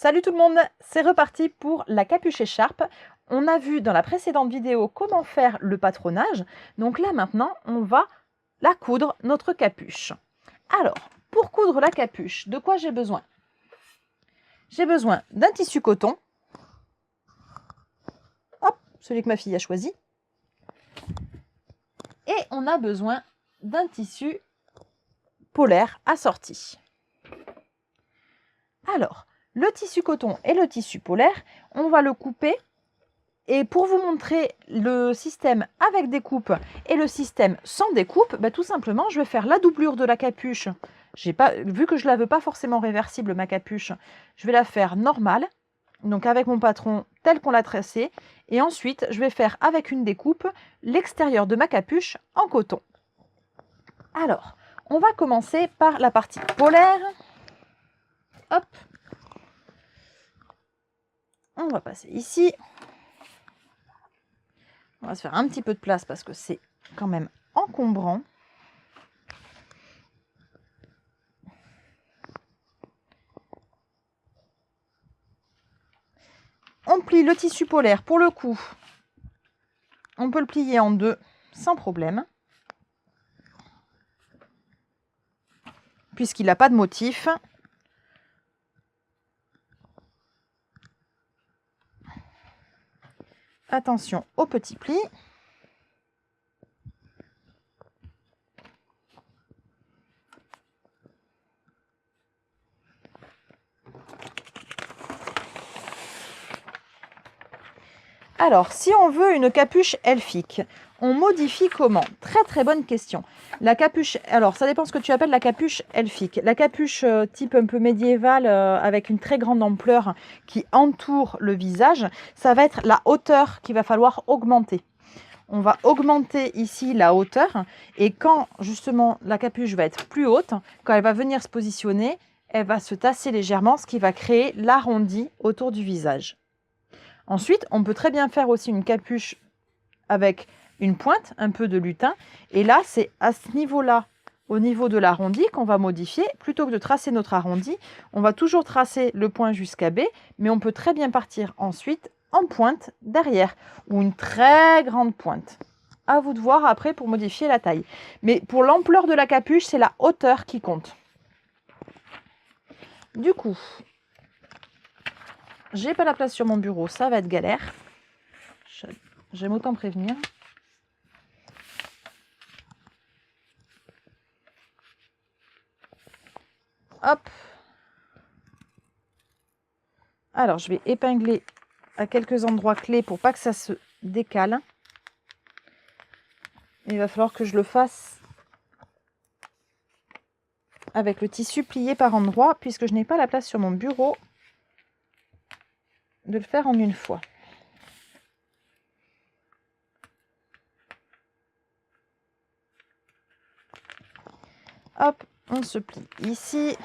Salut tout le monde, c'est reparti pour la capuche écharpe. On a vu dans la précédente vidéo comment faire le patronage. Donc là maintenant, on va la coudre, notre capuche. Alors, pour coudre la capuche, de quoi j'ai besoin? J'ai besoin d'un tissu coton. Hop, celui que ma fille a choisi. Et on a besoin d'un tissu polaire assorti. Alors, le tissu coton et le tissu polaire, on va le couper. Et pour vous montrer le système avec découpe et le système sans découpe, tout simplement, je vais faire la doublure de la capuche. Vu que je ne la veux pas forcément réversible, ma capuche, je vais la faire normale, donc avec mon patron tel qu'on l'a tracé. Et ensuite, je vais faire avec une découpe l'extérieur de ma capuche en coton. Alors, on va commencer par la partie polaire. Hop. On va passer ici. On va se faire un petit peu de place parce que c'est quand même encombrant. On plie le tissu polaire. Pour le coup, on peut le plier en deux sans problème, puisqu'il n'a pas de motif. Attention aux petits plis. Alors, si on veut une capuche elfique, on modifie comment? Très bonne question. La capuche, alors ça dépend ce que tu appelles la capuche elfique. La capuche type un peu médiévale avec une très grande ampleur qui entoure le visage, ça va être la hauteur qu'il va falloir augmenter. On va augmenter ici la hauteur et quand justement la capuche va être plus haute, quand elle va venir se positionner, elle va se tasser légèrement, ce qui va créer l'arrondi autour du visage. Ensuite, on peut très bien faire aussi une capuche avec une pointe, un peu de lutin. Et là, c'est à ce niveau-là, au niveau de l'arrondi, qu'on va modifier. Plutôt que de tracer notre arrondi, on va toujours tracer le point jusqu'à B, mais on peut très bien partir ensuite en pointe derrière, ou une très grande pointe. À vous de voir après pour modifier la taille. Mais pour l'ampleur de la capuche, c'est la hauteur qui compte. Du coup, j'ai pas la place sur mon bureau, ça va être galère. J'aime autant prévenir. Hop. Alors, je vais épingler à quelques endroits clés pour pas que ça se décale. Il va falloir que je le fasse avec le tissu plié par endroits, puisque je n'ai pas la place sur mon bureau de le faire en une fois. Hop, on se plie ici.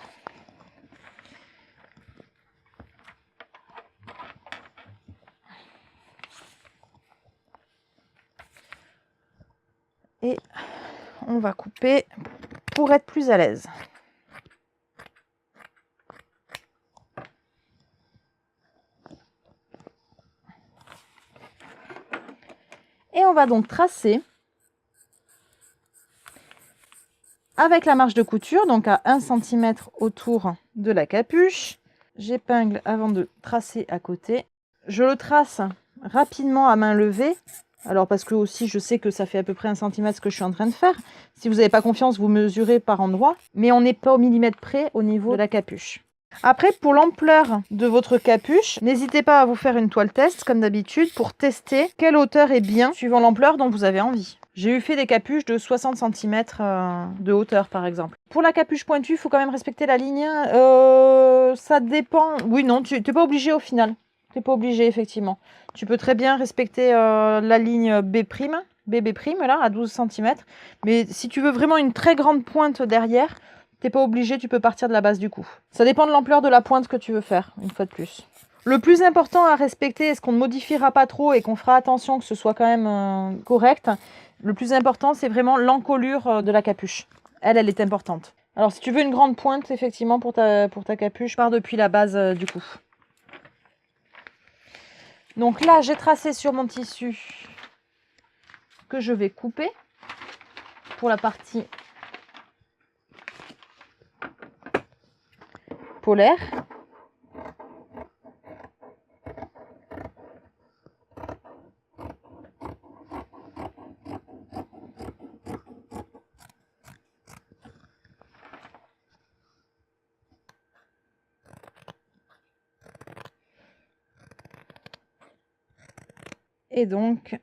Et on va couper pour être plus à l'aise. Et on va donc tracer avec la marge de couture, donc à 1 cm autour de la capuche. J'épingle avant de tracer à côté. Je le trace rapidement à main levée. Alors parce que aussi je sais que ça fait à peu près 1 cm ce que je suis en train de faire. Si vous n'avez pas confiance, vous mesurez par endroit. Mais on n'est pas au millimètre près au niveau de la capuche. Après, pour l'ampleur de votre capuche, n'hésitez pas à vous faire une toile test, comme d'habitude, pour tester quelle hauteur est bien, suivant l'ampleur dont vous avez envie. J'ai eu fait des capuches de 60 cm de hauteur, par exemple. Pour la capuche pointue, il faut quand même respecter la ligne. Ça dépend. Oui, non, tu n'es pas obligé au final. Tu n'es pas obligé, effectivement. Tu peux très bien respecter la ligne BB', là, à 12 cm. Mais si tu veux vraiment une très grande pointe derrière, t'es pas obligé, tu peux partir de la base du cou. Ça dépend de l'ampleur de la pointe que tu veux faire, une fois de plus. Le plus important à respecter, et ce qu'on ne modifiera pas trop et qu'on fera attention que ce soit quand même correct, le plus important, c'est vraiment l'encolure de la capuche. Elle est importante. Alors, si tu veux une grande pointe, effectivement, pour ta capuche, pars depuis la base du cou. Donc là, j'ai tracé sur mon tissu que je vais couper pour la partie polaire. Et donc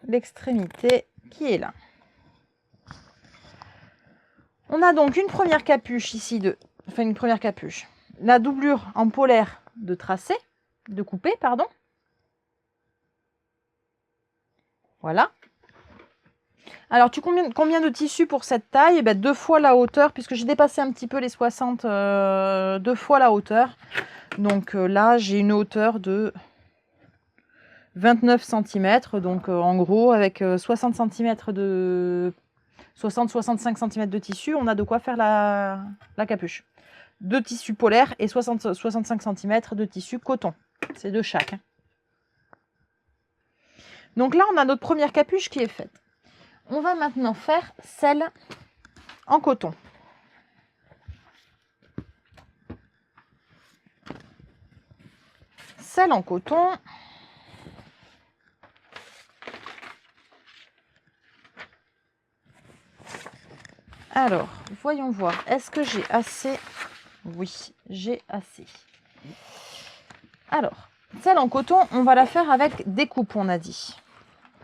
l'extrémité qui est là. On a donc une première capuche ici une première capuche. La doublure en polaire de tracé, de couper, pardon. Voilà. Alors, combien de tissu pour cette taille? Eh bien, 2 fois la hauteur, puisque j'ai dépassé un petit peu les 60, 2 fois la hauteur. Donc là, j'ai une hauteur de 29 cm. Donc en gros, avec 60 cm de 60-65 cm de tissu, on a de quoi faire la capuche. 2 tissus polaires et 65 cm de tissu coton. C'est de chaque. Donc là, on a notre première capuche qui est faite. On va maintenant faire celle en coton. Celle en coton. Alors, voyons voir. Est-ce que j'ai assez? Oui, j'ai assez. Alors, celle en coton, on va la faire avec découpe, on a dit.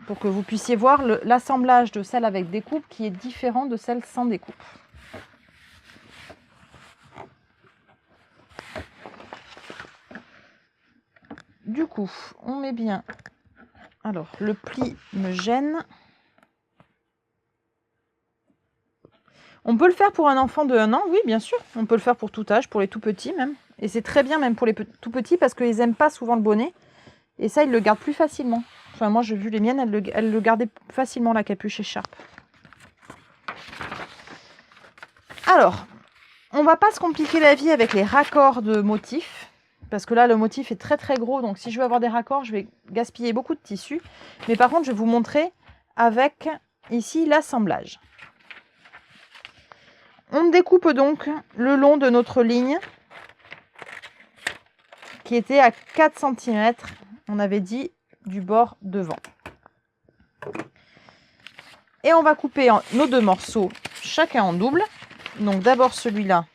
Pour que vous puissiez voir l'assemblage de celle avec découpe qui est différent de celle sans découpe. Du coup, on met bien... Alors, le pli me gêne. On peut le faire pour un enfant de 1 an, oui, bien sûr. On peut le faire pour tout âge, pour les tout petits même. Et c'est très bien même pour les tout petits parce qu'ils n'aiment pas souvent le bonnet. Et ça, ils le gardent plus facilement. Enfin, moi, j'ai vu les miennes, elles le gardaient facilement, la capuche écharpe. Alors, on va pas se compliquer la vie avec les raccords de motifs. Parce que là, le motif est très très gros. Donc, si je veux avoir des raccords, je vais gaspiller beaucoup de tissu. Mais par contre, je vais vous montrer avec, ici, l'assemblage. On découpe donc le long de notre ligne qui était à 4 cm, on avait dit, du bord devant. Et on va couper nos 2 morceaux, chacun en double. Donc d'abord celui-là.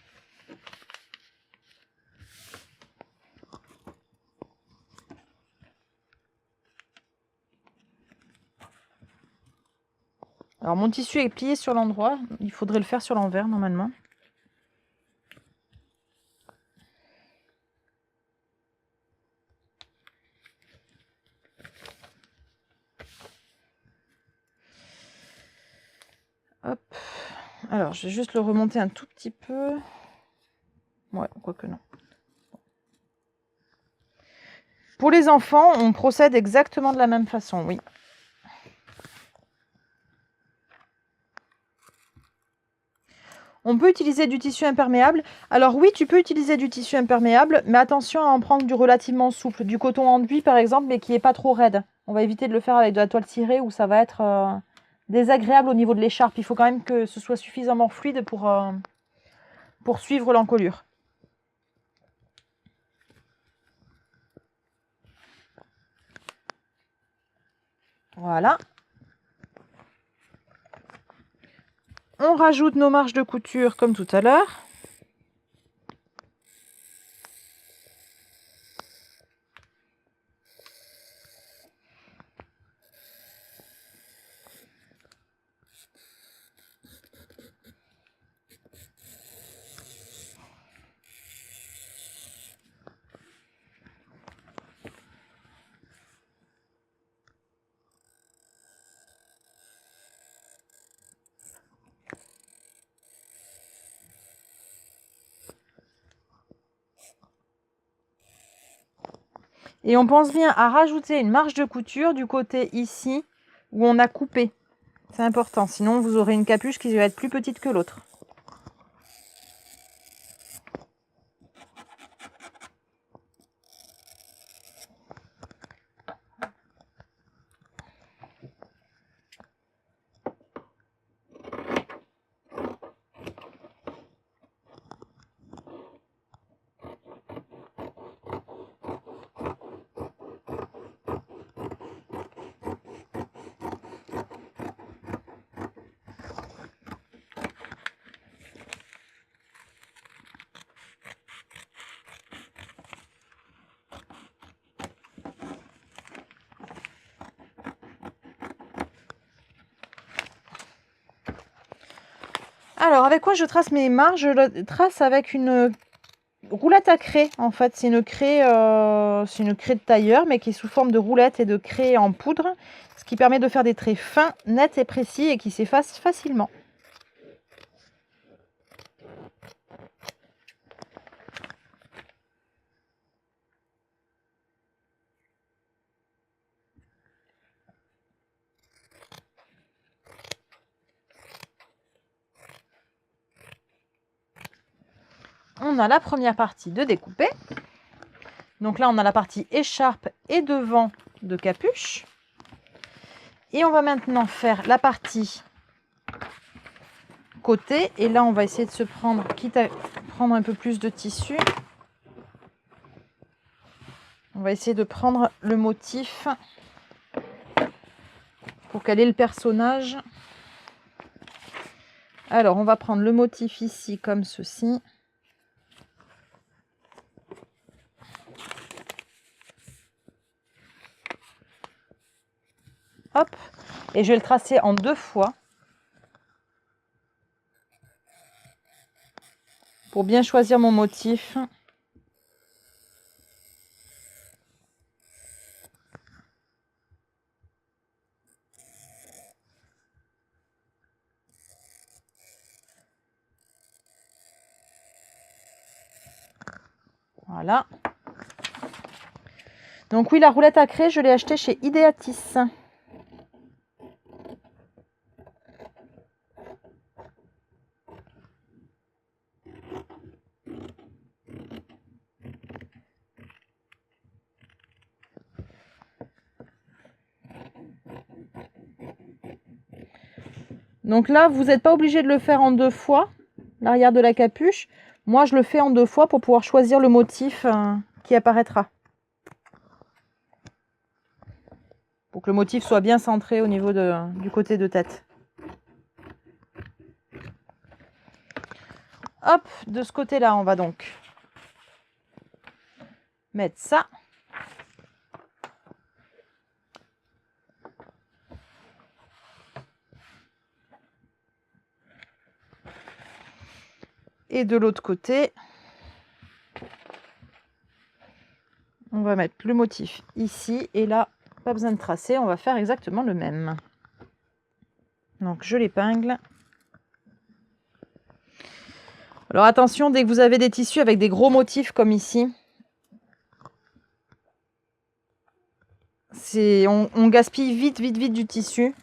Alors mon tissu est plié sur l'endroit, il faudrait le faire sur l'envers normalement. Hop. Alors je vais juste le remonter un tout petit peu. Ouais, quoique non. Pour les enfants, on procède exactement de la même façon, oui. On peut utiliser du tissu imperméable. Alors oui, tu peux utiliser du tissu imperméable, mais attention à en prendre du relativement souple. Du coton enduit par exemple, mais qui n'est pas trop raide. On va éviter de le faire avec de la toile cirée où ça va être désagréable au niveau de l'écharpe. Il faut quand même que ce soit suffisamment fluide pour suivre l'encolure. Voilà. On rajoute nos marges de couture comme tout à l'heure. Et on pense bien à rajouter une marge de couture du côté ici où on a coupé. C'est important, sinon vous aurez une capuche qui va être plus petite que l'autre. Alors, avec quoi je trace mes marges? Je le trace avec une roulette à craie. En fait, c'est une craie de tailleur, mais qui est sous forme de roulette et de craie en poudre, ce qui permet de faire des traits fins, nets et précis et qui s'effacent facilement. On a la première partie de découper. Donc là, on a la partie écharpe et devant de capuche. Et on va maintenant faire la partie côté. Et là, on va essayer de se prendre, quitte à prendre un peu plus de tissu, on va essayer de prendre le motif pour caler le personnage. Alors, on va prendre le motif ici comme ceci. Hop, et je vais le tracer en 2 fois pour bien choisir mon motif. Voilà. Donc oui, la roulette à craie, je l'ai achetée chez Ideatis. Donc là, vous n'êtes pas obligé de le faire en 2 fois, l'arrière de la capuche. Moi, je le fais en 2 fois pour pouvoir choisir le motif qui apparaîtra. Pour que le motif soit bien centré au niveau du côté de tête. Hop, de ce côté-là, on va donc mettre ça. Et de l'autre côté, on va mettre le motif ici. Et là, pas besoin de tracer, on va faire exactement le même. Donc, je l'épingle. Alors, attention, dès que vous avez des tissus avec des gros motifs comme ici, on gaspille vite du tissu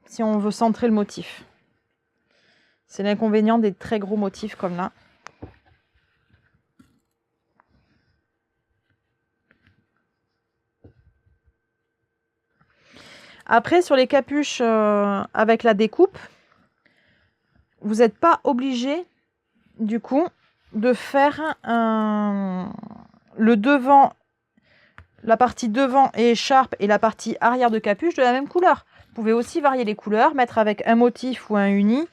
si on veut centrer le motif. C'est l'inconvénient des très gros motifs comme là. Après, sur les capuches avec la découpe, vous n'êtes pas obligé, du coup, de faire le devant, la partie devant et écharpe et la partie arrière de capuche de la même couleur. Vous pouvez aussi varier les couleurs, mettre avec un motif ou un uni.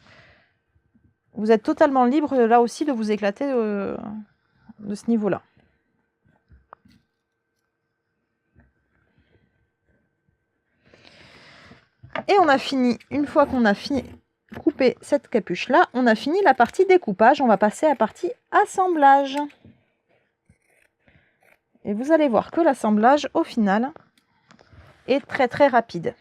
Vous êtes totalement libre là aussi de vous éclater de ce niveau-là. Et on a fini, une fois qu'on a fini couper cette capuche là, on a fini la partie découpage. On va passer à la partie assemblage. Et vous allez voir que l'assemblage au final est très rapide.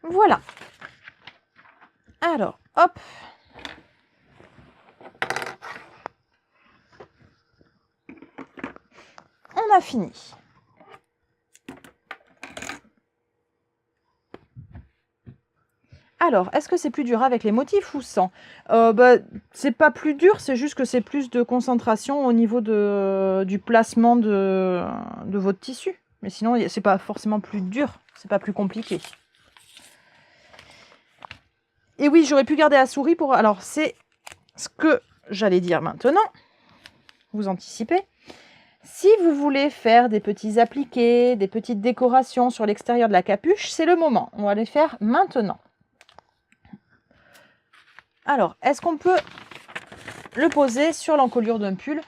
Voilà. Alors, hop. On a fini. Alors, est-ce que c'est plus dur avec les motifs ou sans? C'est pas plus dur, c'est juste que c'est plus de concentration au niveau du placement de votre tissu. Mais sinon, c'est pas forcément plus dur, c'est pas plus compliqué. Et oui, j'aurais pu garder la souris pour... Alors, c'est ce que j'allais dire maintenant. Vous anticipez. Si vous voulez faire des petits appliqués, des petites décorations sur l'extérieur de la capuche, c'est le moment. On va les faire maintenant. Alors, est-ce qu'on peut le poser sur l'encolure d'un pull?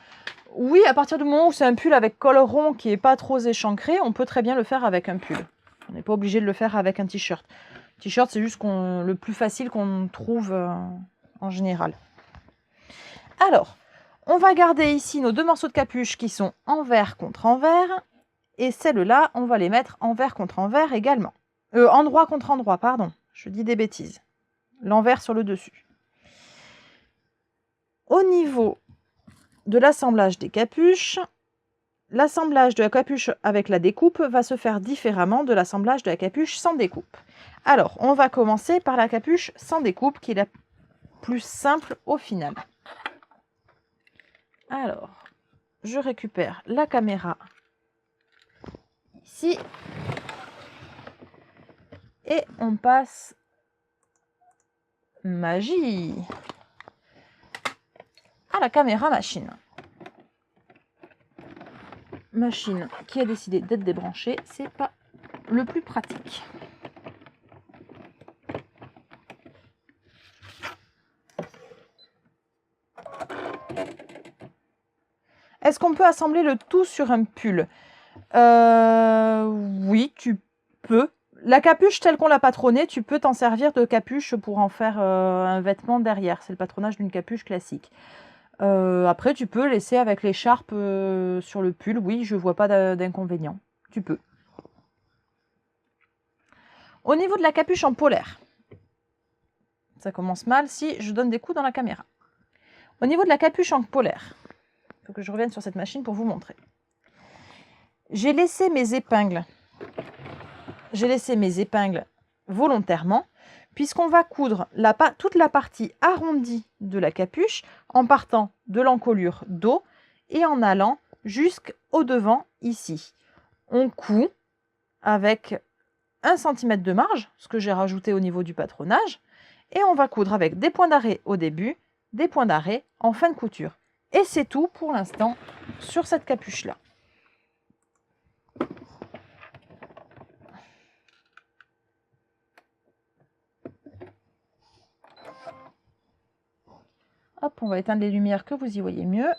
Oui, à partir du moment où c'est un pull avec col rond qui n'est pas trop échancré, on peut très bien le faire avec un pull. On n'est pas obligé de le faire avec un t-shirt. T-shirt, c'est juste le plus facile qu'on trouve en général. Alors, on va garder ici nos deux morceaux de capuche qui sont envers contre envers. Et celles-là, on va les mettre envers contre envers également. Endroit contre endroit, pardon. Je dis des bêtises. L'envers sur le dessus. Au niveau de l'assemblage des capuches, l'assemblage de la capuche avec la découpe va se faire différemment de l'assemblage de la capuche sans découpe. Alors, on va commencer par la capuche sans découpe, qui est la plus simple au final. Alors, je récupère la caméra ici. Et on passe magie à la caméra machine. Machine qui a décidé d'être débranchée, c'est pas le plus pratique. Est-ce qu'on peut assembler le tout sur un pull? Oui, tu peux. La capuche telle qu'on l'a patronnée, tu peux t'en servir de capuche pour en faire un vêtement derrière. C'est le patronage d'une capuche classique. Après, tu peux laisser avec l'écharpe sur le pull. Oui, je vois pas d'inconvénient. Tu peux. Au niveau de la capuche en polaire, ça commence mal si je donne des coups dans la caméra. Au niveau de la capuche en polaire, il faut que je revienne sur cette machine pour vous montrer. J'ai laissé mes épingles. Volontairement, puisqu'on va coudre toute la partie arrondie de la capuche en partant de l'encolure dos et en allant jusqu'au devant ici. On coud avec 1 cm de marge, ce que j'ai rajouté au niveau du patronage, et on va coudre avec des points d'arrêt au début, des points d'arrêt en fin de couture. Et c'est tout pour l'instant sur cette capuche-là. Hop, on va éteindre les lumières que vous y voyez mieux.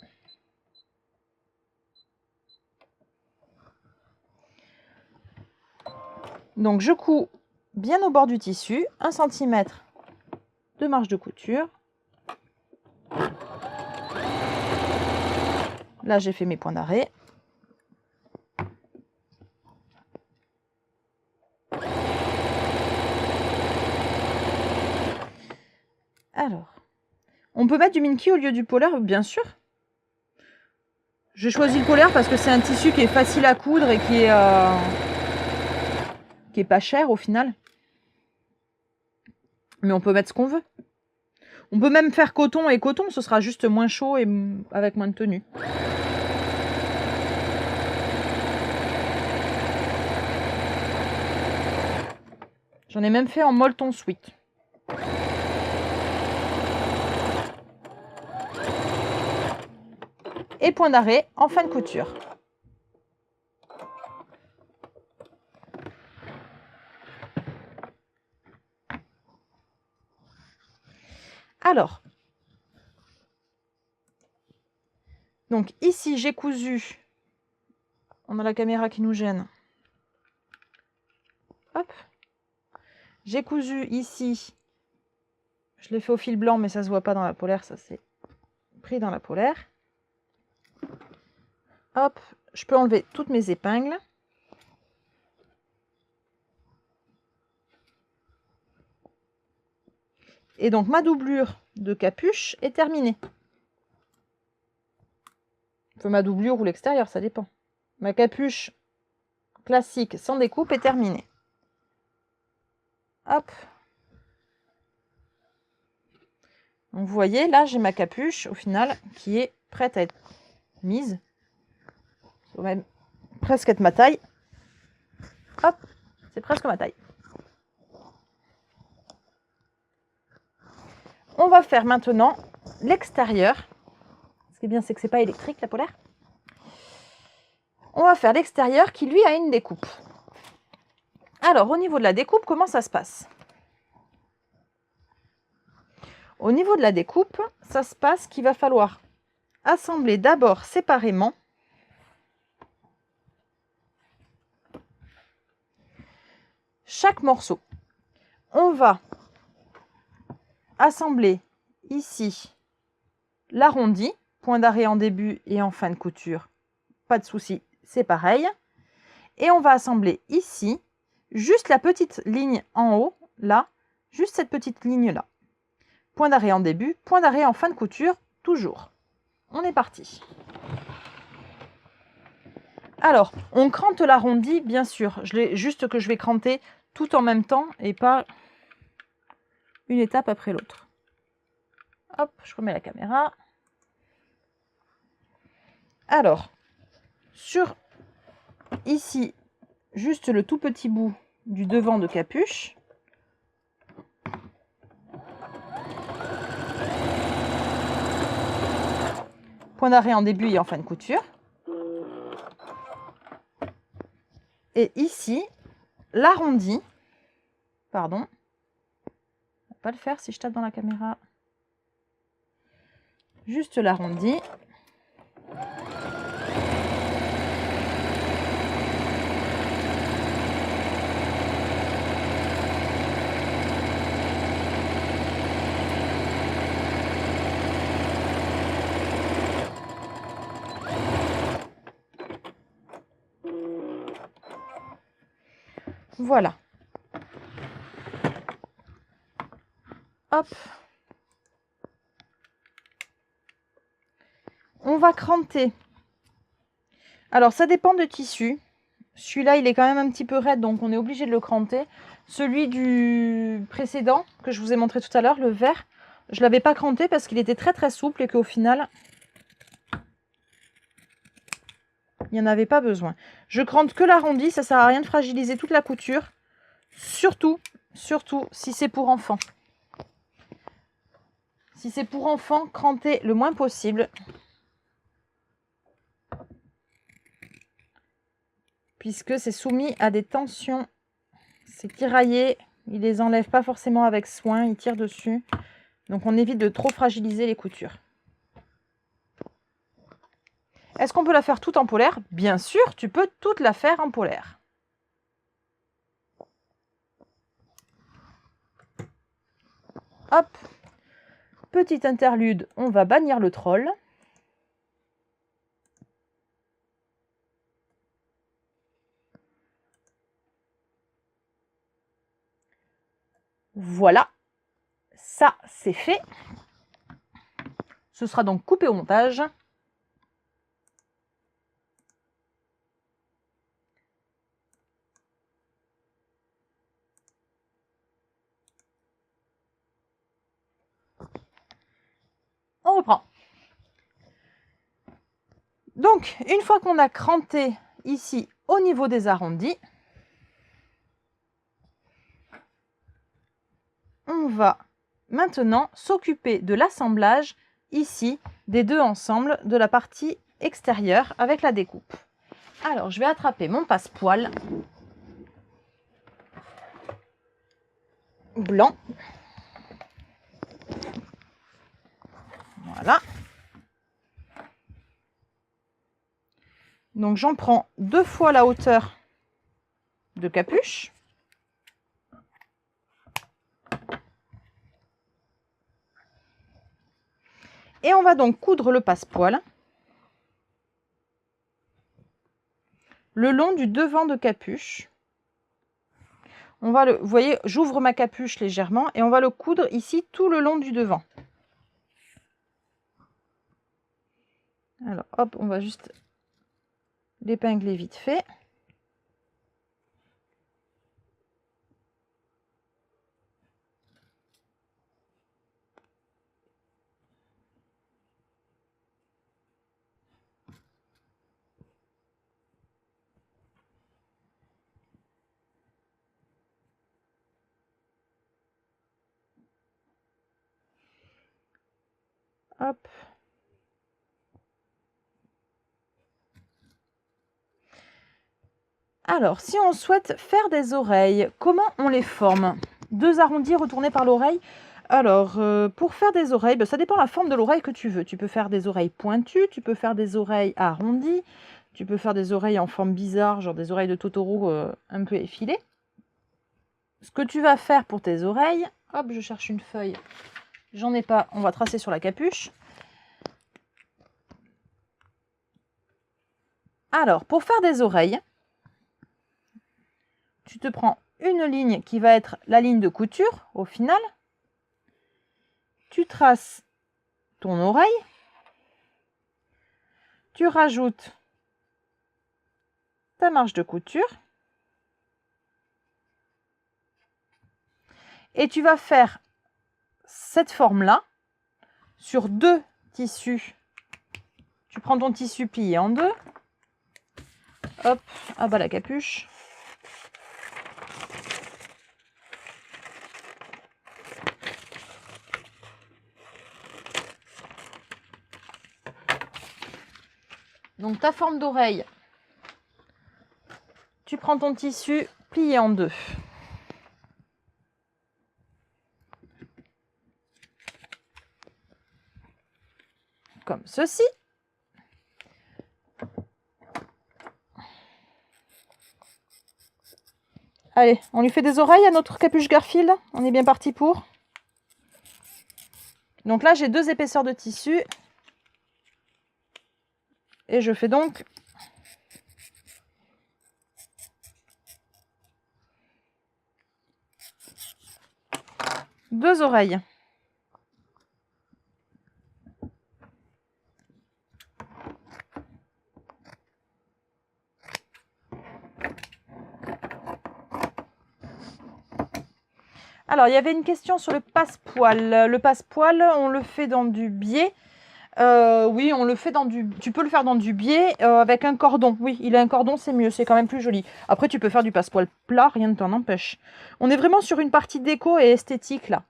Donc je couds bien au bord du tissu, 1 cm de marge de couture. Là, j'ai fait mes points d'arrêt. Alors, on peut mettre du Minky au lieu du polaire, bien sûr. Je choisis le polaire parce que c'est un tissu qui est facile à coudre et qui est pas cher au final. Mais on peut mettre ce qu'on veut. On peut même faire coton et coton, ce sera juste moins chaud et avec moins de tenue. J'en ai même fait en molleton sweat. Et point d'arrêt en fin de couture. Alors, donc ici j'ai cousu, on a la caméra qui nous gêne, hop, j'ai cousu ici, je l'ai fait au fil blanc mais ça se voit pas dans la polaire, ça s'est pris dans la polaire. Hop, je peux enlever toutes mes épingles. Et donc ma doublure de capuche est terminée. Enfin, ma doublure ou l'extérieur, ça dépend. Ma capuche classique sans découpe est terminée. Hop. Donc vous voyez, là j'ai ma capuche au final qui est prête à être mise. Ça va même presque être ma taille. Hop, c'est presque ma taille. On va faire maintenant l'extérieur. Ce qui est bien, c'est que c'est pas électrique la polaire. On va faire l'extérieur qui, lui, a une découpe. Alors, au niveau de la découpe, comment ça se passe? Au niveau de la découpe, ça se passe qu'il va falloir assembler d'abord séparément chaque morceau. On va assembler ici l'arrondi, point d'arrêt en début et en fin de couture, pas de souci, c'est pareil. Et on va assembler ici juste la petite ligne en haut, là, juste cette petite ligne là. Point d'arrêt en début, point d'arrêt en fin de couture, toujours. On est parti. Alors, on crante l'arrondi, bien sûr. Juste que je vais cranter tout en même temps et pas une étape après l'autre. Hop, je remets la caméra. Alors, sur ici, juste le tout petit bout du devant de capuche. Point d'arrêt en début et en fin de couture. Et ici, l'arrondi, pardon, on va pas le faire si je tape dans la caméra. Juste l'arrondi. Voilà. Hop. On va cranter. Alors, ça dépend de tissu. Celui-là, il est quand même un petit peu raide, donc on est obligé de le cranter. Celui du précédent, que je vous ai montré tout à l'heure, le vert, je ne l'avais pas cranté parce qu'il était très très souple et qu'au final, il n'y en avait pas besoin. Je crante que l'arrondi, ça ne sert à rien de fragiliser toute la couture. Surtout si c'est pour enfants. Si c'est pour enfants, crantez le moins possible. Puisque c'est soumis à des tensions. C'est tiraillé, il les enlève pas forcément avec soin, il tire dessus. Donc on évite de trop fragiliser les coutures. Est-ce qu'on peut la faire toute en polaire? Bien sûr, tu peux toute la faire en polaire. Hop, petit interlude, on va bannir le troll. Voilà, ça c'est fait. Ce sera donc coupé au montage. On reprend. Donc, une fois qu'on a cranté ici au niveau des arrondis, on va maintenant s'occuper de l'assemblage ici des deux ensembles de la partie extérieure avec la découpe. Alors, je vais attraper mon passepoil blanc. Voilà. Donc, j'en prends 2 fois la hauteur de capuche. Et on va donc coudre le passepoil le long du devant de capuche. On va vous voyez, j'ouvre ma capuche légèrement et on va le coudre ici tout le long du devant. Alors, hop, on va juste l'épingler vite fait. Hop. Alors, si on souhaite faire des oreilles, comment on les forme? 2 arrondis retournés par l'oreille. Alors, pour faire des oreilles, ça dépend de la forme de l'oreille que tu veux. Tu peux faire des oreilles pointues, tu peux faire des oreilles arrondies, tu peux faire des oreilles en forme bizarre, genre des oreilles de Totoro un peu effilées. Ce que tu vas faire pour tes oreilles, hop, je cherche une feuille. J'en ai pas, on va tracer sur la capuche. Alors, pour faire des oreilles, tu te prends une ligne qui va être la ligne de couture au final. Tu traces ton oreille. Tu rajoutes ta marge de couture. Et tu vas faire cette forme-là sur 2 tissus. Tu prends ton tissu plié en 2. Hop, à bas la capuche. Donc ta forme d'oreille, tu prends ton tissu plié en 2. Comme ceci. Allez, on lui fait des oreilles à notre capuche Garfield. On est bien parti pour. Donc là, j'ai 2 épaisseurs de tissu. Et je fais donc 2 oreilles. Alors, il y avait une question sur le passepoil. Le passepoil, on le fait dans du biais. Oui, on le fait dans du... Tu peux le faire dans du biais avec un cordon. Oui, il a un cordon, c'est mieux, c'est quand même plus joli. Après, tu peux faire du passepoil plat, rien ne t'en empêche. On est vraiment sur une partie déco et esthétique, là.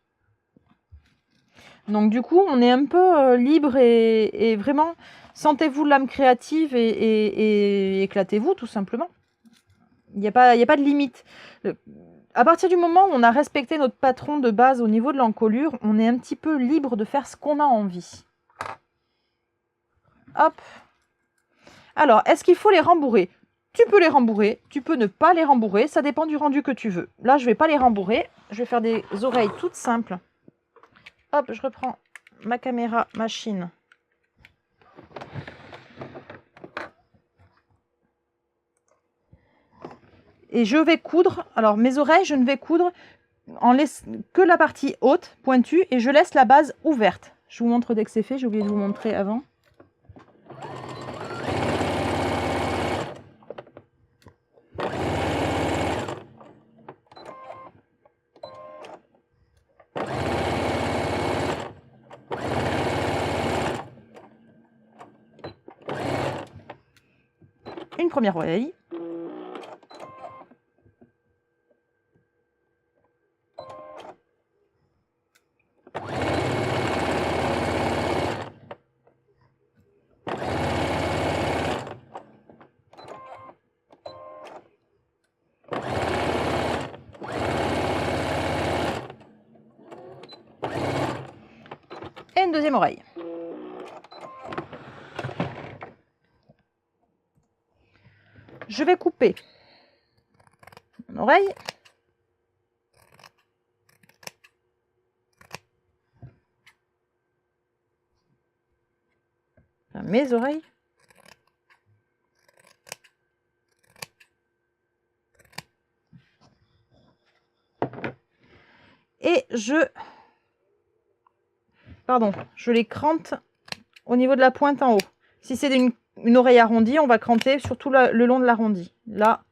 Donc, du coup, on est un peu libre et vraiment, sentez-vous l'âme créative et éclatez-vous, tout simplement. Il n'y a pas de limite. À partir du moment où on a respecté notre patron de base au niveau de l'encolure, on est un petit peu libre de faire ce qu'on a envie. Hop. Alors, est-ce qu'il faut les rembourrer? Tu peux les rembourrer, tu peux ne pas les rembourrer, ça dépend du rendu que tu veux. Là, je ne vais pas les rembourrer, je vais faire des oreilles toutes simples. Hop, je reprends ma caméra machine. Et je vais coudre, alors mes oreilles, je ne vais coudre que la partie haute, pointue, et je laisse la base ouverte. Je vous montre dès que c'est fait, j'ai oublié de vous montrer avant. Une première oreille. Et une deuxième oreille. Je vais couper mon oreille. Enfin, mes oreilles. Et je les crante au niveau de la pointe en haut. Si c'est une oreille arrondie, on va cranter surtout le long de l'arrondi. Là,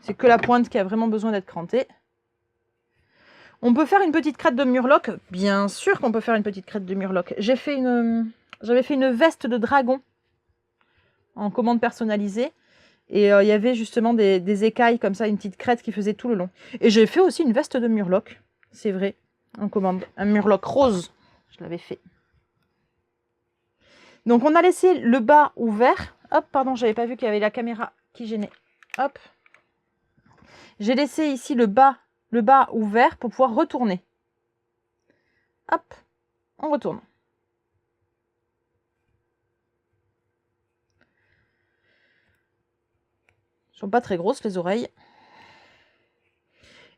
c'est que la pointe qui a vraiment besoin d'être crantée. On peut faire une petite crête de murloc. Bien sûr qu'on peut faire une petite crête de murloc. J'avais fait une veste de dragon en commande personnalisée. Et il y avait justement des écailles comme ça, une petite crête qui faisait tout le long. Et j'ai fait aussi une veste de murloc. C'est vrai, en commande. Un murloc rose. Je l'avais fait. Donc on a laissé le bas ouvert. Hop, pardon, j'avais pas vu qu'il y avait la caméra qui gênait. Hop. J'ai laissé ici le bas ouvert pour pouvoir retourner. Hop, on retourne. Elles sont pas très grosses les oreilles.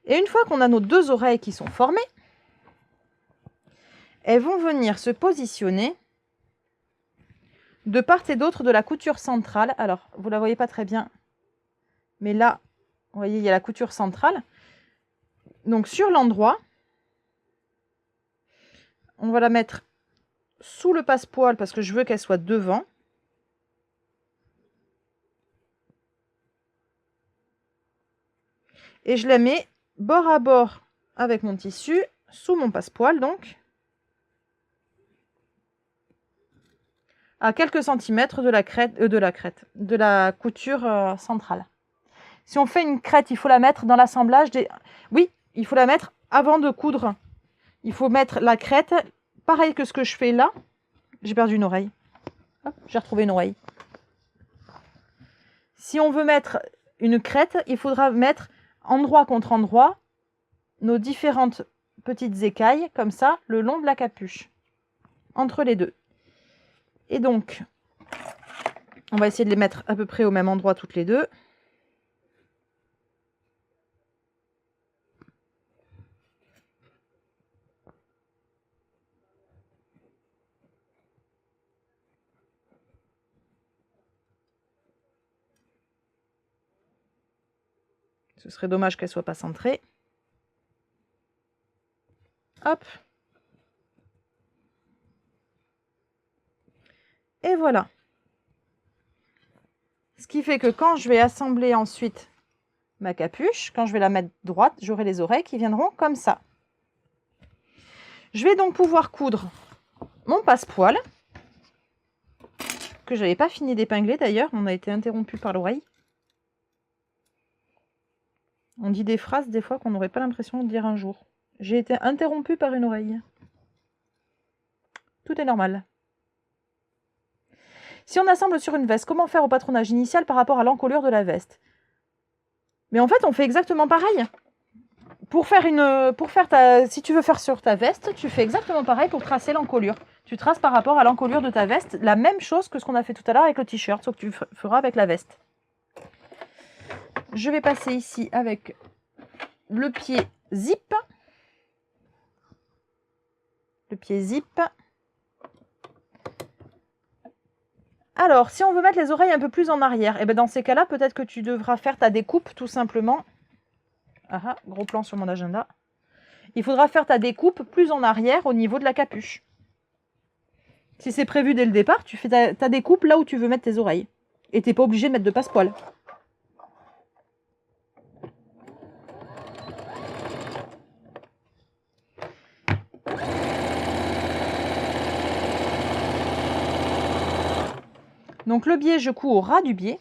Et une fois qu'on a nos deux oreilles qui sont formées, elles vont venir se positionner de part et d'autre de la couture centrale. Alors, vous la voyez pas très bien, mais là, vous voyez, il y a la couture centrale. Donc, sur l'endroit, on va la mettre sous le passepoil parce que je veux qu'elle soit devant. Et je la mets bord à bord avec mon tissu, sous mon passepoil donc, à quelques centimètres de la couture centrale. Si on fait une crête, il faut la mettre dans l'assemblage des... Oui, il faut la mettre avant de coudre. Il faut mettre la crête, pareil que ce que je fais là. J'ai perdu une oreille. Hop, j'ai retrouvé une oreille. Si on veut mettre une crête, il faudra mettre endroit contre endroit nos différentes petites écailles, comme ça, le long de la capuche, entre les deux. Et donc, on va essayer de les mettre à peu près au même endroit toutes les deux. Ce serait dommage qu'elle ne soit pas centrée. Hop. Et voilà. Ce qui fait que quand je vais assembler ensuite ma capuche, quand je vais la mettre droite, j'aurai les oreilles qui viendront comme ça. Je vais donc pouvoir coudre mon passepoil, que je n'avais pas fini d'épingler d'ailleurs, on a été interrompu par l'oreille. On dit des phrases des fois qu'on n'aurait pas l'impression de dire un jour. J'ai été interrompue par une oreille. Tout est normal. Si on assemble sur une veste, comment faire au patronage initial par rapport à l'encolure de la veste? Mais en fait, on fait exactement pareil. Si tu veux faire sur ta veste, tu fais exactement pareil pour tracer l'encolure. Tu traces par rapport à l'encolure de ta veste la même chose que ce qu'on a fait tout à l'heure avec le t-shirt, sauf que tu feras avec la veste. Je vais passer ici avec le pied zip. Le pied zip. Alors, si on veut mettre les oreilles un peu plus en arrière, et bien dans ces cas-là, peut-être que tu devras faire ta découpe tout simplement. Ah, gros plan sur mon agenda. Il faudra faire ta découpe plus en arrière au niveau de la capuche. Si c'est prévu dès le départ, tu fais ta découpe là où tu veux mettre tes oreilles. Et tu n'es pas obligé de mettre de passepoil. Donc le biais, je couds au ras du biais.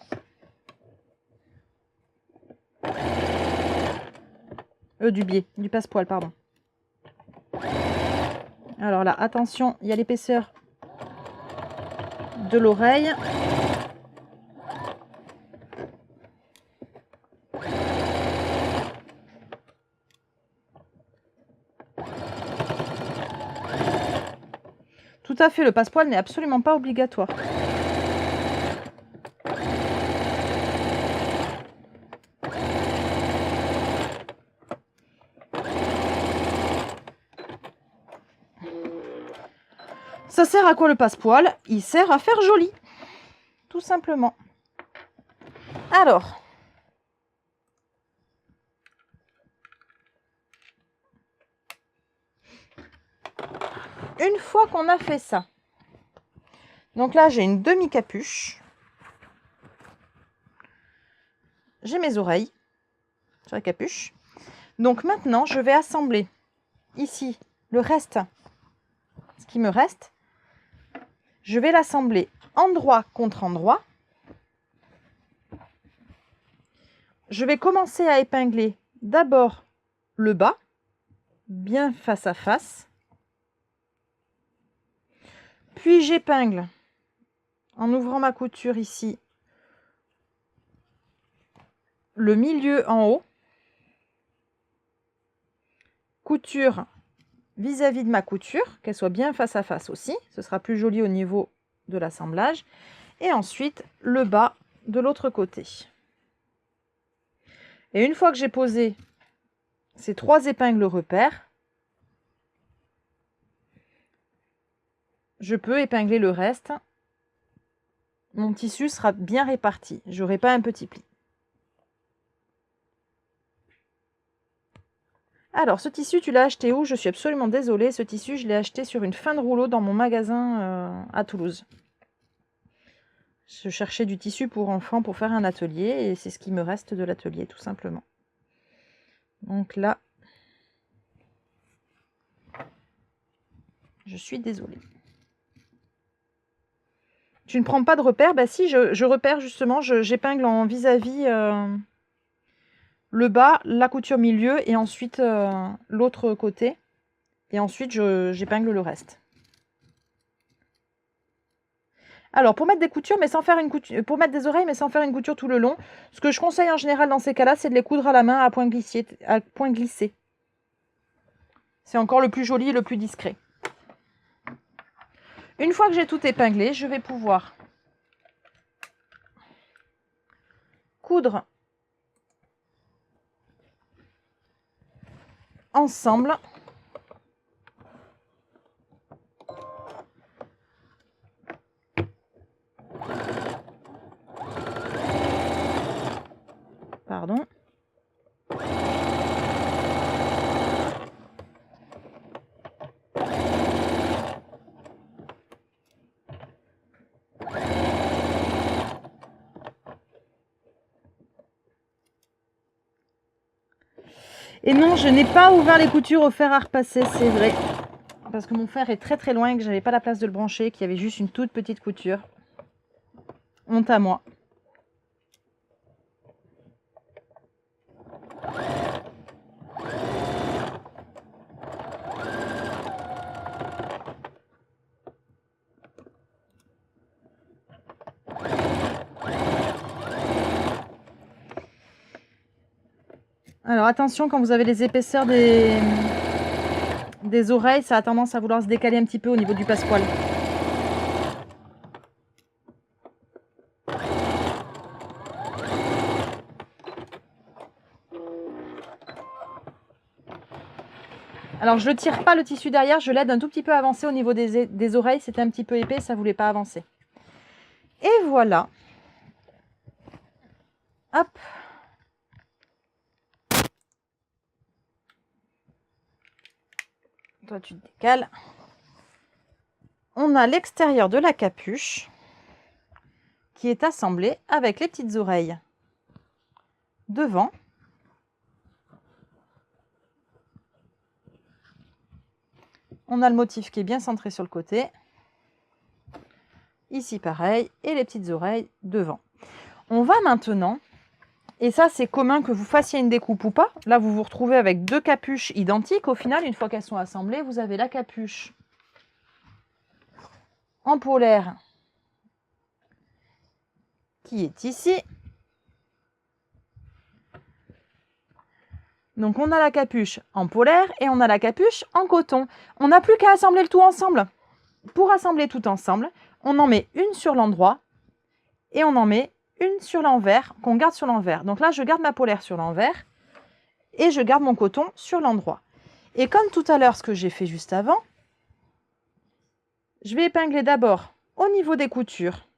Du passepoil, pardon. Alors là, attention, il y a l'épaisseur de l'oreille. Tout à fait, le passepoil n'est absolument pas obligatoire. Ça sert à quoi le passepoil? Il sert à faire joli, tout simplement. Alors, une fois qu'on a fait ça, donc là j'ai une demi-capuche, j'ai mes oreilles sur la capuche. Donc maintenant je vais assembler ici le reste, ce qui me reste. Je vais l'assembler endroit contre endroit. Je vais commencer à épingler d'abord le bas, bien face à face. Puis j'épingle en ouvrant ma couture ici le milieu en haut. couture vis-à-vis de ma couture, qu'elle soit bien face à face aussi. Ce sera plus joli au niveau de l'assemblage. Et ensuite, le bas de l'autre côté. Et une fois que j'ai posé ces 3 épingles repères, je peux épingler le reste. Mon tissu sera bien réparti. Je n'aurai pas un petit pli. Alors, ce tissu, tu l'as acheté où? Je suis absolument désolée. Ce tissu, je l'ai acheté sur une fin de rouleau dans mon magasin à Toulouse. Je cherchais du tissu pour enfants pour faire un atelier et c'est ce qui me reste de l'atelier, tout simplement. Donc là, je suis désolée. Tu ne prends pas de repère? Bah si, je repère justement, j'épingle en vis-à-vis le bas, la couture milieu et ensuite l'autre côté. Et ensuite, j'épingle le reste. Alors, pour mettre des coutures, mais sans faire une couture, pour mettre des oreilles, mais sans faire une couture tout le long, ce que je conseille en général dans ces cas-là, c'est de les coudre à la main à point glissé. C'est encore le plus joli et le plus discret. Une fois que j'ai tout épinglé, je vais pouvoir coudre ensemble pardon. Et non, je n'ai pas ouvert les coutures au fer à repasser, c'est vrai. Parce que mon fer est très très loin et que j'avais pas la place de le brancher, qu'il y avait juste une toute petite couture. Honte à moi. Alors attention, quand vous avez les épaisseurs des oreilles, ça a tendance à vouloir se décaler un petit peu au niveau du passepoil. Alors je ne tire pas le tissu derrière, je l'aide un tout petit peu à avancer au niveau des oreilles. C'était un petit peu épais, ça ne voulait pas avancer. Et voilà. Hop. Toi tu te décales. On a l'extérieur de la capuche qui est assemblé avec les petites oreilles devant. On a le motif qui est bien centré sur le côté. Ici pareil, et les petites oreilles devant. On va maintenant, et ça c'est commun que vous fassiez une découpe ou pas, là vous vous retrouvez avec 2 capuches identiques. Au final, une fois qu'elles sont assemblées, vous avez la capuche en polaire qui est ici. Donc on a la capuche en polaire et on a la capuche en coton. On n'a plus qu'à assembler le tout ensemble. Pour assembler tout ensemble, on en met une sur l'endroit et on en met une sur l'envers, qu'on garde sur l'envers. Donc là, je garde ma polaire sur l'envers et je garde mon coton sur l'endroit. Et comme tout à l'heure, ce que j'ai fait juste avant, je vais épingler d'abord au niveau des coutures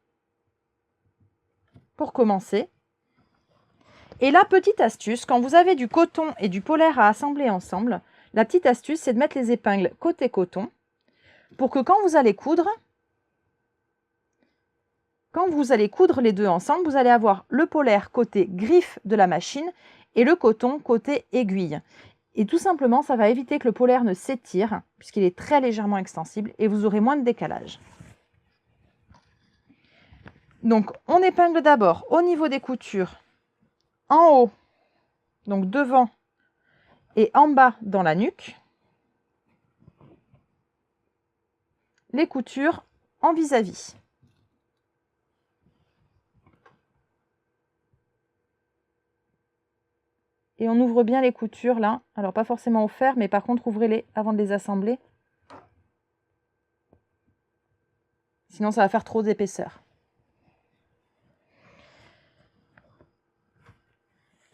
pour commencer. Et la petite astuce, quand vous avez du coton et du polaire à assembler ensemble, la petite astuce, c'est de mettre les épingles côté coton pour que quand vous allez coudre les deux ensemble, vous allez avoir le polaire côté griffe de la machine et le coton côté aiguille. Et tout simplement, ça va éviter que le polaire ne s'étire, puisqu'il est très légèrement extensible, et vous aurez moins de décalage. Donc, on épingle d'abord au niveau des coutures, en haut, donc devant, et en bas dans la nuque, les coutures en vis-à-vis. Et on ouvre bien les coutures là. Alors pas forcément au fer, mais par contre ouvrez-les avant de les assembler. Sinon ça va faire trop d'épaisseur.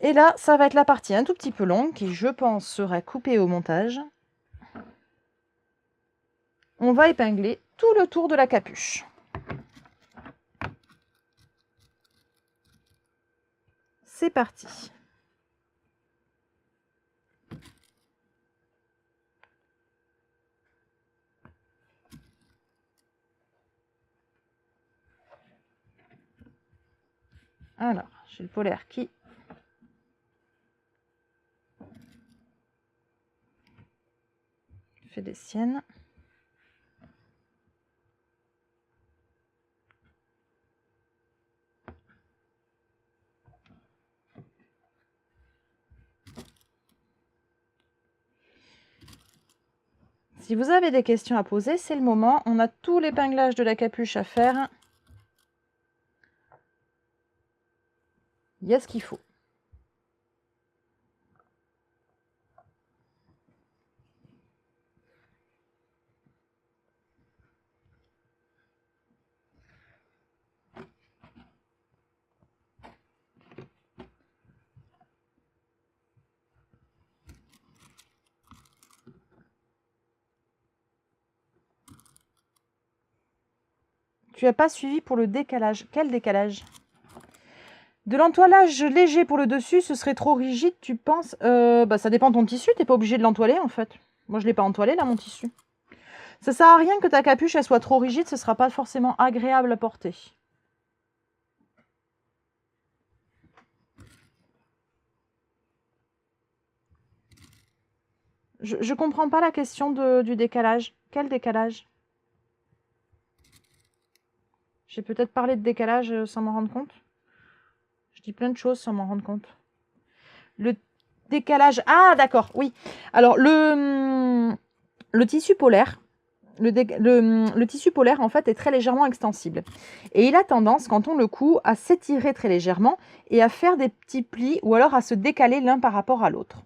Et là, ça va être la partie un tout petit peu longue qui, je pense, sera coupée au montage. On va épingler tout le tour de la capuche. C'est parti. Alors, j'ai le polaire qui fait des siennes. Si vous avez des questions à poser, c'est le moment. On a tout l'épinglage de la capuche à faire. Il y a ce qu'il faut. Tu n'as pas suivi pour le décalage. Quel décalage? De l'entoilage léger pour le dessus, ce serait trop rigide, tu penses? Ça dépend de ton tissu, t'es pas obligé de l'entoiler en fait. Moi je l'ai pas entoilé là mon tissu. Ça sert à rien que ta capuche elle soit trop rigide, ce sera pas forcément agréable à porter. Je comprends pas la question du décalage. Quel décalage? J'ai peut-être parlé de décalage sans m'en rendre compte. Je dis plein de choses sans m'en rendre compte. Le décalage... Ah, d'accord, oui. Alors, le tissu polaire, le tissu polaire, en fait, est très légèrement extensible. Et il a tendance, quand on le coud, à s'étirer très légèrement et à faire des petits plis ou alors à se décaler l'un par rapport à l'autre.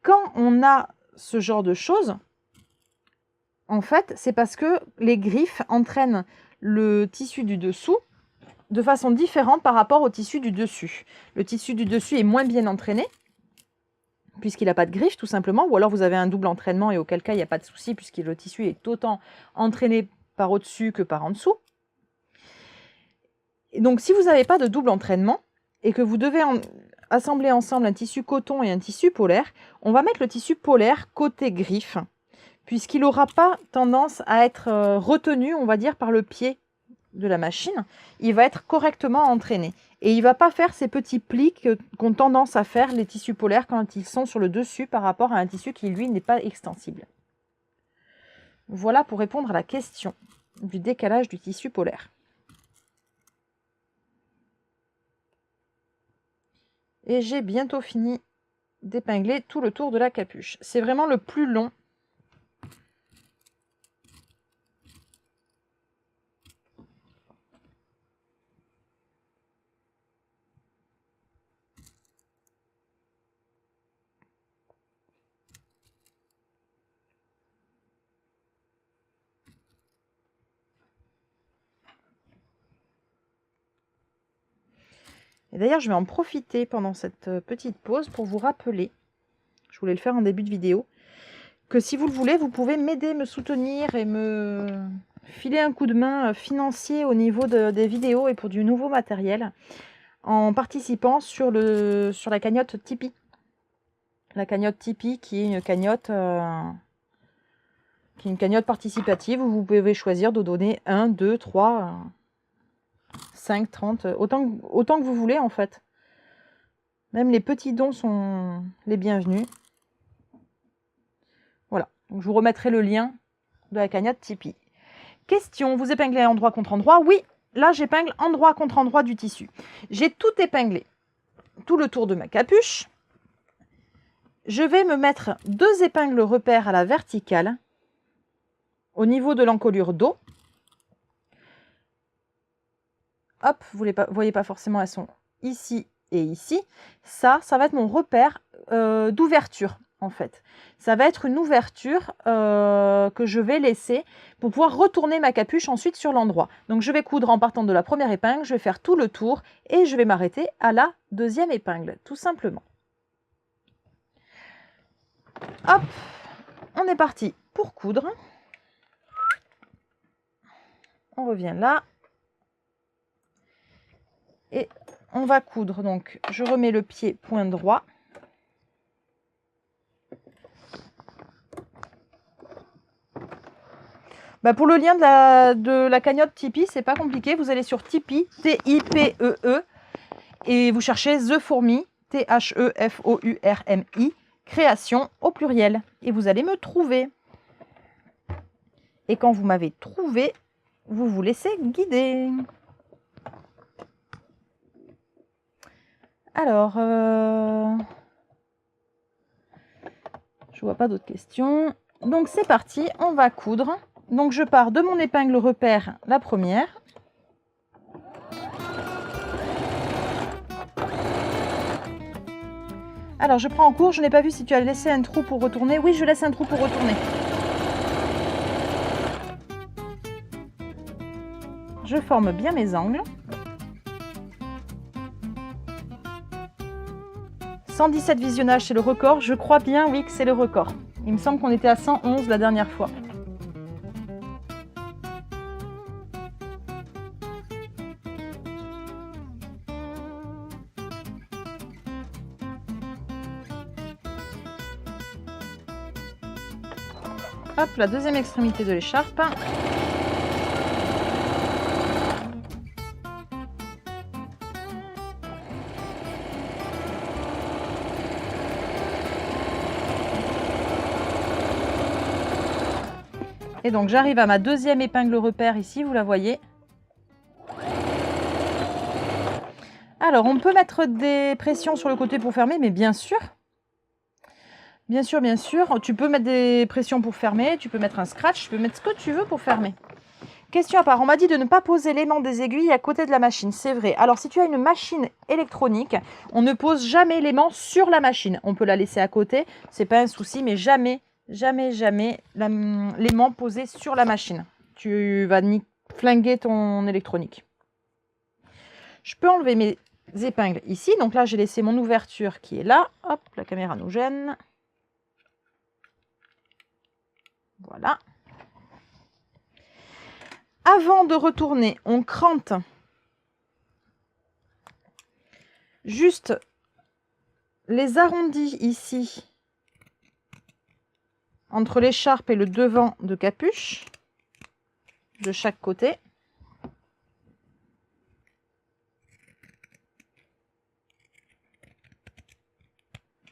Quand on a ce genre de choses, en fait, c'est parce que les griffes entraînent le tissu du dessous de façon différente par rapport au tissu du dessus. Le tissu du dessus est moins bien entraîné, puisqu'il n'a pas de griffes tout simplement, ou alors vous avez un double entraînement et auquel cas il n'y a pas de souci, puisque le tissu est autant entraîné par au-dessus que par en dessous. Et donc si vous n'avez pas de double entraînement, et que vous devez assembler ensemble un tissu coton et un tissu polaire, on va mettre le tissu polaire côté griffe, puisqu'il n'aura pas tendance à être retenu, on va dire, par le pied de la machine. Il va être correctement entraîné. Et il ne va pas faire ces petits plis qu'ont tendance à faire les tissus polaires quand ils sont sur le dessus par rapport à un tissu qui, lui, n'est pas extensible. Voilà pour répondre à la question du décalage du tissu polaire. Et j'ai bientôt fini d'épingler tout le tour de la capuche. C'est vraiment le plus long. Et d'ailleurs, je vais en profiter pendant cette petite pause pour vous rappeler, je voulais le faire en début de vidéo, que si vous le voulez, vous pouvez m'aider, me soutenir et me filer un coup de main financier au niveau des vidéos et pour du nouveau matériel en participant sur la cagnotte Tipeee. La cagnotte Tipeee qui est une cagnotte participative où vous pouvez choisir de donner 1, 2, 3, 5, 30, autant que vous voulez en fait. Même les petits dons sont les bienvenus. Voilà, donc je vous remettrai le lien de la cagnotte Tipeee. Question, vous épinglez endroit contre endroit? Oui, là j'épingle endroit contre endroit du tissu. J'ai tout épinglé, tout le tour de ma capuche. Je vais me mettre 2 épingles repères à la verticale au niveau de l'encolure dos. Hop, vous ne voyez pas forcément, elles sont ici et ici, ça va être mon repère d'ouverture en fait. Ça va être une ouverture que je vais laisser pour pouvoir retourner ma capuche ensuite sur l'endroit. Donc je vais coudre en partant de la première épingle, je vais faire tout le tour et je vais m'arrêter à la deuxième épingle, tout simplement. Hop, on est parti pour coudre. On revient là. Et on va coudre, donc je remets le pied point droit. Pour le lien de la cagnotte Tipeee, c'est pas compliqué. Vous allez sur Tipeee, T-I-P-E-E, et vous cherchez The Fourmi, T-H-E-F-O-U-R-M-I, création au pluriel. Et vous allez me trouver. Et quand vous m'avez trouvé, vous vous laissez guider. Alors, je vois pas d'autres questions. Donc c'est parti, on va coudre. Donc je pars de mon épingle repère, la première. Alors je prends en cours, je n'ai pas vu si tu as laissé un trou pour retourner. Oui, je laisse un trou pour retourner. Je forme bien mes angles. 117 visionnages, c'est le record. Je crois bien, oui, que c'est le record. Il me semble qu'on était à 111 la dernière fois. Hop, la deuxième extrémité de l'écharpe. Et donc j'arrive à ma deuxième épingle repère ici, vous la voyez. Alors on peut mettre des pressions sur le côté pour fermer, mais bien sûr. Bien sûr, tu peux mettre des pressions pour fermer, tu peux mettre un scratch, tu peux mettre ce que tu veux pour fermer. Question à part, on m'a dit de ne pas poser l'aimant des aiguilles à côté de la machine, c'est vrai. Alors si tu as une machine électronique, on ne pose jamais l'aimant sur la machine. On peut la laisser à côté, c'est pas un souci, mais jamais l'aimant posé sur la machine. Tu vas flinguer ton électronique. Je peux enlever mes épingles ici, donc là j'ai laissé mon ouverture qui est là. Hop, la caméra nous gêne. Voilà. Avant de retourner, on crante juste les arrondis ici entre l'écharpe et le devant de capuche de chaque côté.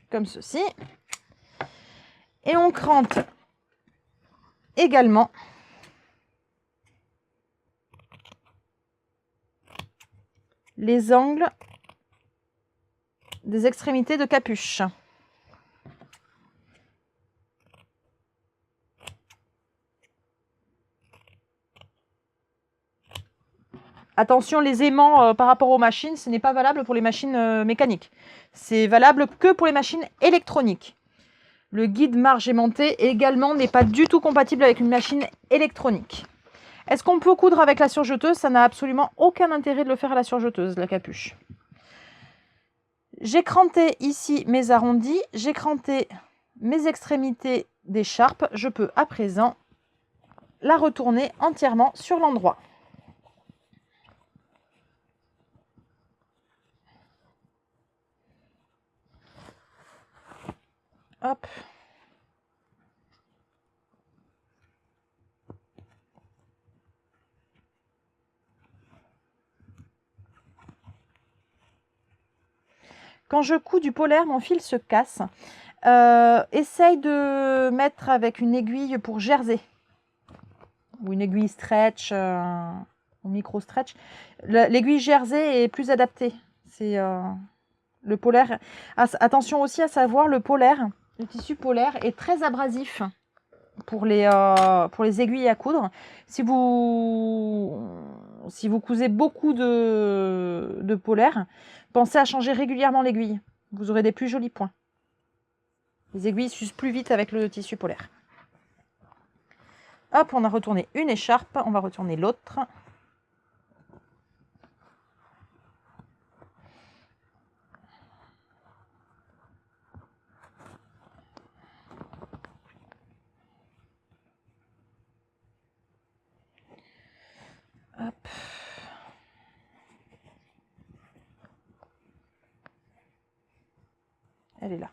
Comme ceci. Et on crante également les angles des extrémités de capuche. Attention, les aimants par rapport aux machines, ce n'est pas valable pour les machines mécaniques. C'est valable que pour les machines électroniques. Le guide marge aimantée également n'est pas du tout compatible avec une machine électronique. Est-ce qu'on peut coudre avec la surjeteuse? Ça n'a absolument aucun intérêt de le faire à la surjeteuse, la capuche. J'ai cranté ici mes arrondis, j'ai cranté mes extrémités d'écharpe. Je peux à présent la retourner entièrement sur l'endroit. Hop. Quand je couds du polaire, mon fil se casse. Essaye de mettre avec une aiguille pour jersey. Ou une aiguille stretch, ou micro stretch. L'aiguille jersey est plus adaptée. C'est le polaire. Attention aussi à savoir, le tissu polaire est très abrasif pour les aiguilles à coudre. Si vous si vous cousez beaucoup de polaire, pensez à changer régulièrement l'aiguille. Vous aurez des plus jolis points. Les aiguilles s'usent plus vite avec le tissu polaire. Hop, on a retourné une écharpe, on va retourner l'autre. Hop. Elle est là.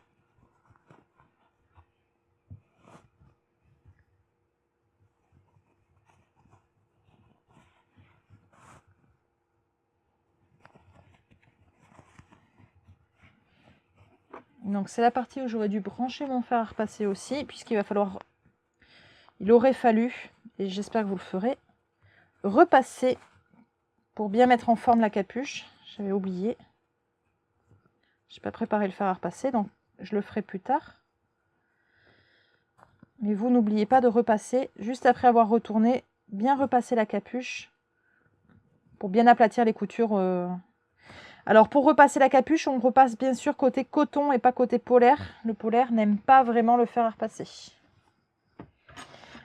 Donc c'est la partie où j'aurais dû brancher mon fer à repasser aussi, puisqu'il va falloir, il aurait fallu, et j'espère que vous le ferez, repasser pour bien mettre en forme la capuche. J'avais oublié. Je n'ai pas préparé le fer à repasser, donc je le ferai plus tard. Mais vous n'oubliez pas de repasser, juste après avoir retourné, bien repasser la capuche pour bien aplatir les coutures. Alors pour repasser la capuche, on repasse bien sûr côté coton et pas côté polaire. Le polaire n'aime pas vraiment le fer à repasser.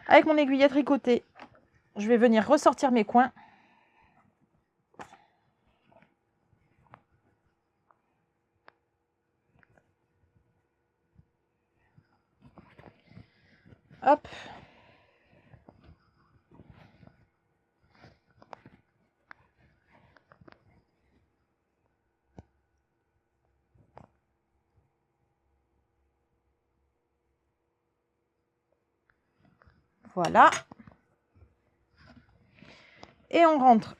Avec mon aiguillette tricotée, je vais venir ressortir mes coins. Hop. Voilà. Et on rentre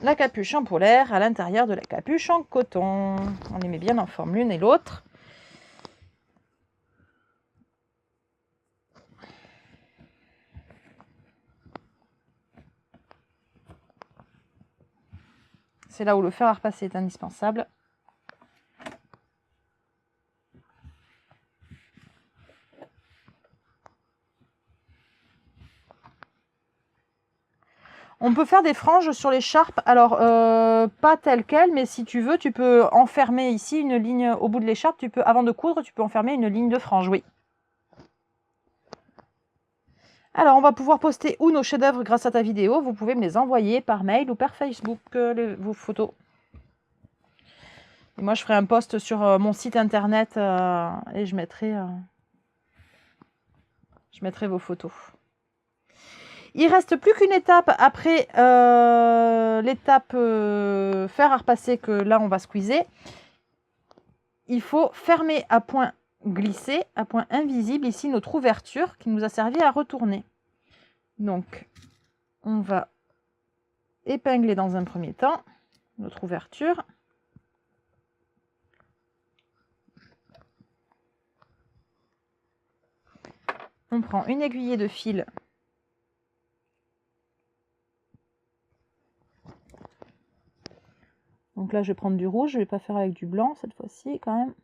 la capuche en polaire à l'intérieur de la capuche en coton. On les met bien en forme l'une et l'autre. C'est là où le fer à repasser est indispensable. On peut faire des franges sur l'écharpe, alors pas telle quelle, mais si tu veux, tu peux enfermer ici une ligne au bout de l'écharpe. Tu peux, avant de coudre, tu peux enfermer une ligne de frange, oui. Alors, on va pouvoir poster ou nos chefs-d'œuvre grâce à ta vidéo. Vous pouvez me les envoyer par mail ou par Facebook, vos photos. Et moi, je ferai un post sur mon site internet et je mettrai vos photos. Il ne reste plus qu'une étape après l'étape fer à repasser que là, on va squeezer. Il faut fermer à point glissé, à point invisible, ici notre ouverture qui nous a servi à retourner. Donc, on va épingler dans un premier temps notre ouverture. On prend une aiguillée de fil. Donc là, je vais prendre du rouge, je ne vais pas faire avec du blanc cette fois-ci quand même.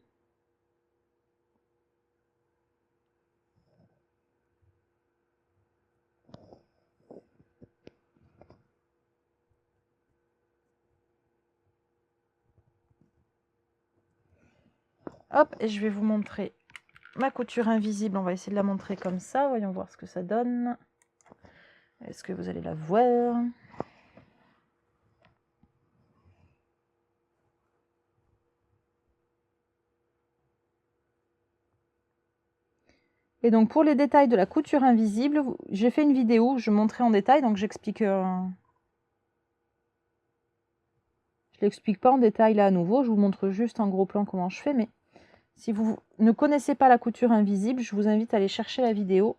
Hop, et je vais vous montrer ma couture invisible. On va essayer de la montrer comme ça. Voyons voir ce que ça donne. Est-ce que vous allez la voir ? Et donc pour les détails de la couture invisible, j'ai fait une vidéo où je montrais en détail, donc j'explique. Je l'explique pas en détail là à nouveau, je vous montre juste en gros plan comment je fais, mais si vous ne connaissez pas la couture invisible, je vous invite à aller chercher la vidéo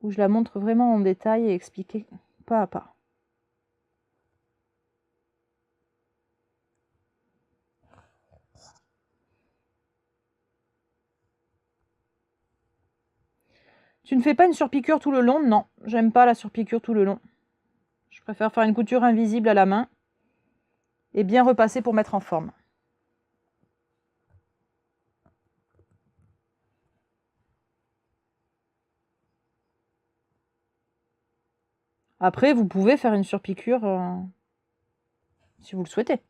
où je la montre vraiment en détail et expliquer pas à pas. Tu ne fais pas une surpiqûre tout le long? Non, j'aime pas la surpiqûre tout le long. Je préfère faire une couture invisible à la main et bien repasser pour mettre en forme. Après, vous pouvez faire une surpiqûre si vous le souhaitez.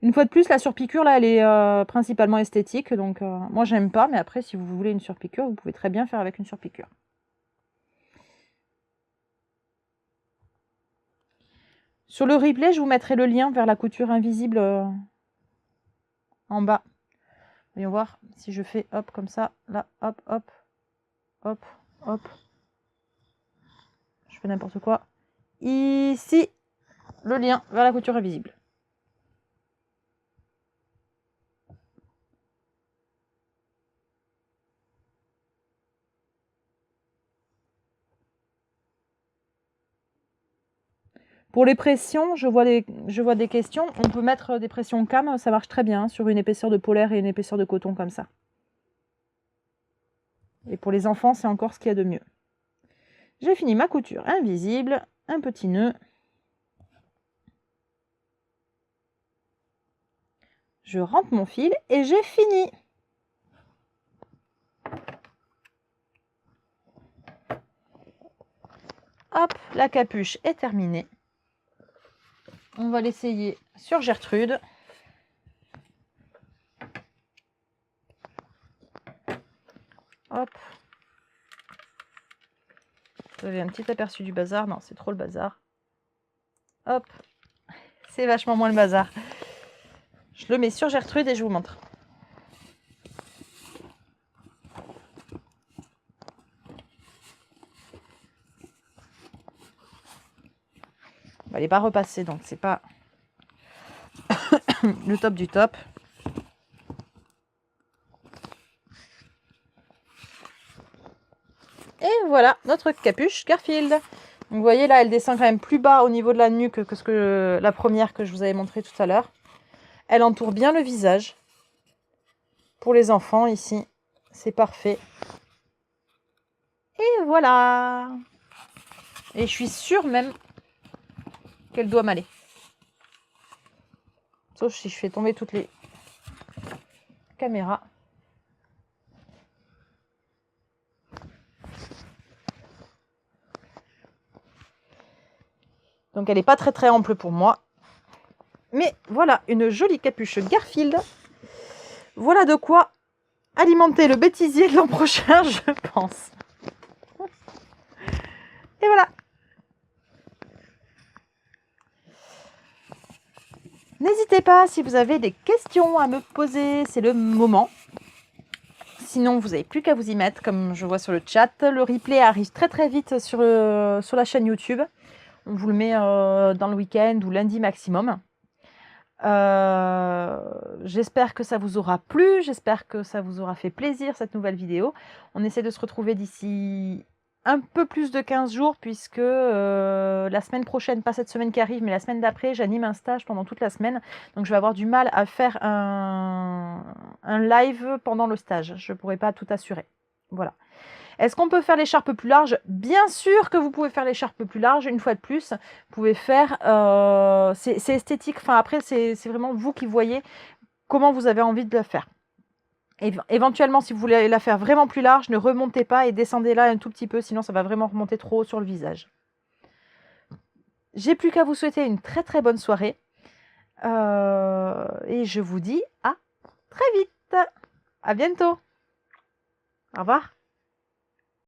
Une fois de plus, la surpiqûre, là, elle est principalement esthétique. Donc, moi, j'aime pas. Mais après, si vous voulez une surpiqûre, vous pouvez très bien faire avec une surpiqûre. Sur le replay, je vous mettrai le lien vers la couture invisible en bas. Voyons voir si je fais hop comme ça. Là, hop, hop, hop, hop. Je fais n'importe quoi. Ici, le lien vers la couture invisible. Pour les pressions, je vois des questions. On peut mettre des pressions cam, ça marche très bien sur une épaisseur de polaire et une épaisseur de coton comme ça. Et pour les enfants, c'est encore ce qu'il y a de mieux. J'ai fini ma couture invisible, un petit nœud. Je rentre mon fil et j'ai fini. Hop, la capuche est terminée. On va l'essayer sur Gertrude. Hop. Vous avez un petit aperçu du bazar. Non, c'est trop le bazar. Hop. C'est vachement moins le bazar. Je le mets sur Gertrude et je vous montre. Bon, elle n'est pas repassée, donc c'est pas le top du top. Et voilà notre capuche Garfield. Donc, vous voyez là, elle descend quand même plus bas au niveau de la nuque que la première que je vous avais montrée tout à l'heure. Elle entoure bien le visage. Pour les enfants ici, c'est parfait. Et voilà. Et je suis sûre même qu'elle doit m'aller. Sauf si je fais tomber toutes les caméras. Donc elle n'est pas très ample pour moi. Mais voilà, une jolie capuche Garfield. Voilà de quoi alimenter le bêtisier de l'an prochain, je pense. Et voilà. N'hésitez pas, si vous avez des questions à me poser, c'est le moment. Sinon, vous n'avez plus qu'à vous y mettre, comme je vois sur le chat. Le replay arrive très vite sur la chaîne YouTube. On vous le met dans le week-end ou lundi maximum. J'espère que ça vous aura plu, j'espère que ça vous aura fait plaisir cette nouvelle vidéo. On essaie de se retrouver d'ici un peu plus de 15 jours puisque la semaine prochaine, pas cette semaine qui arrive, mais la semaine d'après, j'anime un stage pendant toute la semaine. Donc je vais avoir du mal à faire un live pendant le stage. Je ne pourrai pas tout assurer. Voilà. Est-ce qu'on peut faire l'écharpe plus large? Bien sûr que vous pouvez faire l'écharpe plus large. Une fois de plus, vous pouvez faire... c'est esthétique. Enfin, après, c'est vraiment vous qui voyez comment vous avez envie de la faire. Et éventuellement, si vous voulez la faire vraiment plus large, ne remontez pas et descendez là un tout petit peu. Sinon, ça va vraiment remonter trop haut sur le visage. J'ai plus qu'à vous souhaiter une très bonne soirée. Et je vous dis à très vite. À bientôt. Au revoir.